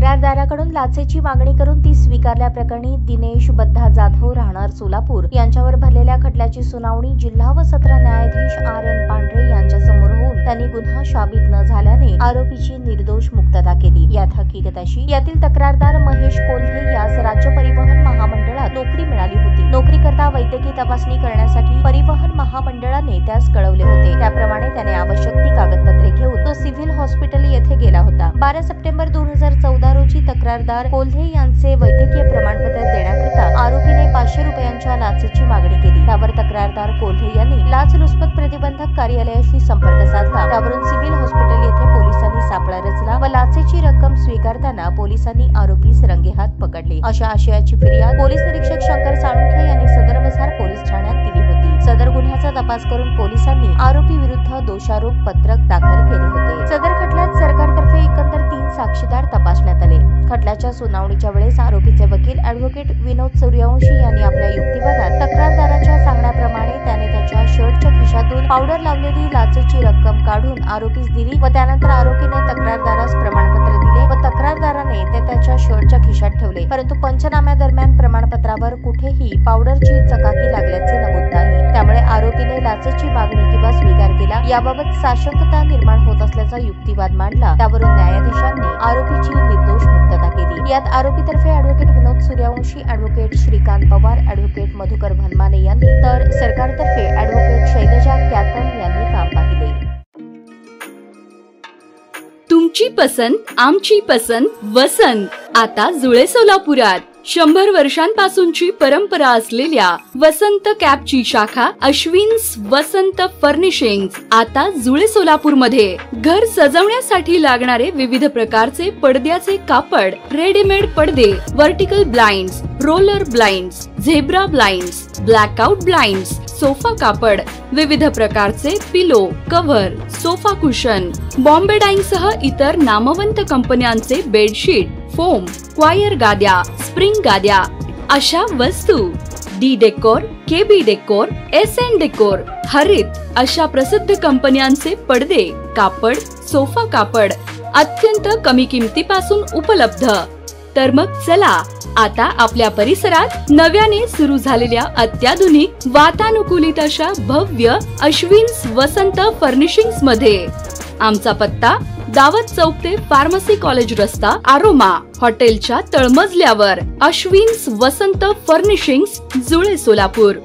तक्रारदाराकडून लाचेची मागणी करून ती स्वीकारल्याप्रकरणी दिनेश बद्धा जाधव राहणार सोलापूर यांच्यावर भरलेल्या खटल्याची सुनावणी जिल्हा व सत्र न्यायाधीश R.N. पांढरे यांच्या समोर होऊन त्यांनी गुन्हा साबित न झाल्याने आरोपीची निर्दोष मुक्तता केली। यात हकीकत अशी, यातील तक्रारदार महेश कोल्हे यास राज्य परिवहन महामंडळात नोकरी मिळाली होती। नोकरी करता वैद्यकीय तपासणी करण्यासाठी परिवहन महामंडळाने त्यास कळवले होते। त्याप्रमाणे त्याने आवश्यक ती कागदपत्रे घेऊन तो सिव्हिल हॉस्पिटल येथे गेला होता। 12 सप्टेंबर 2014 रोजी तक्रारदार कोल्हे यांचे वैद्यकीय प्रमाणपत्र देण्याकरिता आरोपीने 500 रुपयांच्या लाचेची मागणी केली। त्यावर तक्रारदार कोल्हे यांनी लाचलुचपत प्रतिबंधक कार्यालयाशी संपर्क साधला। त्यावरून सिव्हिल हॉस्पिटल येथे पोलिसांनी सापळा रचला व लाचेची रक्कम स्वीकारताना पोलिसांनी आरोपीस रंगेहात पकडले। अशा आशयाची फिर्याद पोलीस निरीक्षक शंकर साळुंखे यांनी सदर बसार पोलीस ठाण्यात दिली होती। सदर गुन्ह्याचा तपास करून पोलिसांनी आरोपी विरुद्ध दोषारोप पत्रक दाखल केले होते। सदर खटल्यात सरकारतर्फे एकंदर 3 साक्षीदार तपासण्यात आले। खटल्याच्या सुनावणीच्या वेळेस आरोपीचे वकील ॲडव्होकेट विनोद सूर्यवंशी यांनी आपल्या युक्तिवादात तक्रारदाराच्या सांगण्याप्रमाणे त्याने त्याच्या शर्टच्या खिशातून पावडर लावलेली लाचेची रक्कम काढून आरोपीस दिली व त्यानंतर आरोपीने तक्रारदारास प्रमाणपत्र दिले व तक्रारदाराने ते त्याच्या शर्टच्या खिशात ठेवले। परंतु पंचनाम्यादरम्यान प्रमाणपत्रावर कुठेही पावडरची चकाकी लागल्याचे नमूद नाही। त्यामुळे आरोपीने लाचेची मागणी किंवा स्वीकार केला याबाबत साशंकता निर्माण होत असल्याचा युक्तिवाद मांडला। त्यावरून न्यायाधीशांनी आरोपीची निर्दोष मुक्तता केली। यात आरोपीतर्फे ॲडव्होकेट विनोद सूर्यवंशी, ॲडव्होकेट श्रीकांत पवार, ॲडव्होकेट मधुकर भनमाने यांनी तर सरकारतर्फे ॲडव्होकेट शैलजा कॅतम यांनी काम पाहिले। तुमची पसंत आमची पसंत वसंत आता जुळे सोलापुरात 100 वर्षांपासूनची परंपरा असलेल्या वसंत कॅपची शाखा अश्विन्स वसंत फर्निशिंग्स आता जुळे सोलापूर मध्ये घर सजवण्यासाठी लागणारे विविध प्रकारचे पडद्याचे कापड, रेडीमेड पडदे, vertical blinds, roller blinds, zebra blinds, blackout blinds, sofa कापड, विविध प्रकारचे pillow, cover, sofa cushion, Bombay dyeing सह इतर नामवंत कंपन्यांचे बेडशीट, फोम, क्वायर गाद्या, स्प्रिंग गाद्या अशा वस्तू, D decor, KB decor, SN decor, Harit अशा प्रसिद्ध कंपन्यांचे पडदे, कापड, सोफा कापड अत्यंत कमी किमतीपासून उपलब्ध। तर मग चला आता आपल्या परिसरात नव्याने सुरू झालेल्या अत्याधुनिक वातानुकूलित अशा भव्य अश्विन्स वसंत फर्निशिंग्स मध्ये। आमचा पत्ता दावत चौक ते फार्मसी कॉलेज रस्ता, आरोमा हॉटेलच्या तळमजल्यावर, अश्विन्स वसंत फर्निशिंग्स, जुळे सोलापूर।